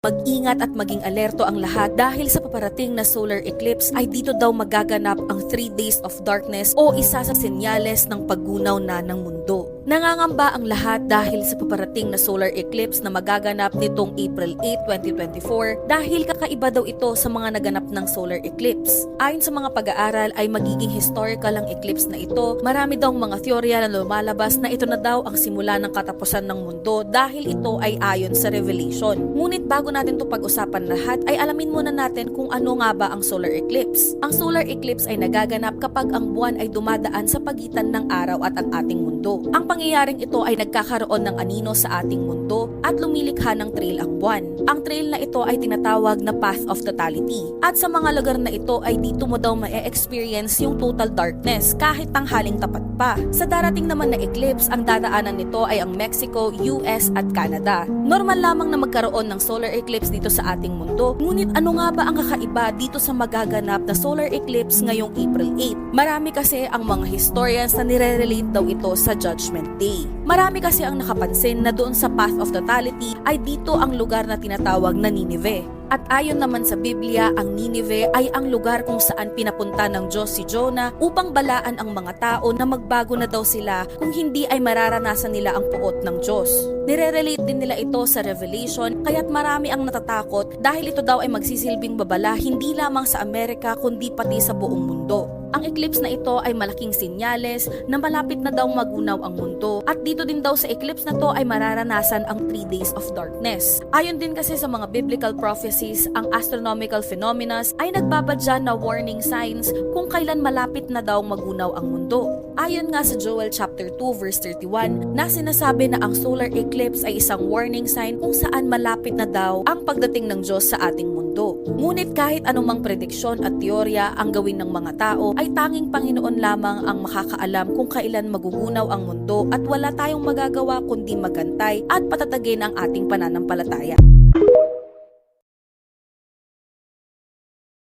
Mag-ingat at maging alerto ang lahat dahil sa paparating na solar eclipse ay dito daw magaganap ang 3 days of darkness o isa sa senyales ng paggunaw na ng mundo. Nangangamba ang lahat dahil sa paparating na solar eclipse na magaganap nitong April 8, 2024 dahil kakaiba daw ito sa mga naganap ng solar eclipse. Ayon sa mga pag-aaral ay magiging historical ang eclipse na ito. Marami daw mga teorya na lumalabas na ito na daw ang simula ng katapusan ng mundo dahil ito ay ayon sa Revelation. Ngunit bago natin to pag-usapan lahat ay alamin muna natin kung ano nga ba ang solar eclipse. Ang solar eclipse ay nagaganap kapag ang buwan ay dumadaan sa pagitan ng araw at ang ating mundo. Ang pangyayaring ito ay nagkakaroon ng anino sa ating mundo at lumilikha ng trail ang buwan. Ang trail na ito ay tinatawag na path of totality. At sa mga lugar na ito ay dito mo daw ma-experience yung total darkness kahit tanghaling tapat pa. Sa darating naman na eclipse, ang dadaanan nito ay ang Mexico, US at Canada. Normal lamang na magkaroon ng solar eclipse dito sa ating mundo. Ngunit ano nga ba ang kakaiba dito sa magaganap na solar eclipse ngayong April 8? Marami kasi ang mga historians na nire-relate daw ito sa Judgment Day. Marami kasi ang nakapansin na doon sa Path of Totality ay dito ang lugar na tinatawag na Nineveh. At ayon naman sa Biblia, ang Nineveh ay ang lugar kung saan pinapunta ng Diyos si Jonah upang balaan ang mga tao na magbago na daw sila kung hindi ay mararanasan nila ang puot ng Diyos. Nire-relate din nila ito sa Revelation kaya't marami ang natatakot dahil ito daw ay magsisilbing babala hindi lamang sa Amerika kundi pati sa buong mundo. Ang eclipse na ito ay malaking senyales na malapit na daw magunaw ang mundo at dito din daw sa eclipse na to ay mararanasan ang 3 days of darkness. Ayon din kasi sa mga biblical prophecies, ang astronomical phenomena ay nagbabadya na warning signs kung kailan malapit na daw magunaw ang mundo. Ayon nga sa Joel chapter 2 verse 31 na sinasabi na ang solar eclipse ay isang warning sign kung saan malapit na daw ang pagdating ng Diyos sa ating mundo. Ngunit kahit anumang prediksyon at teorya ang gawin ng mga tao ay tanging Panginoon lamang ang makakaalam kung kailan magugunaw ang mundo at wala tayong magagawa kundi magantay at patatagin ang ating pananampalataya.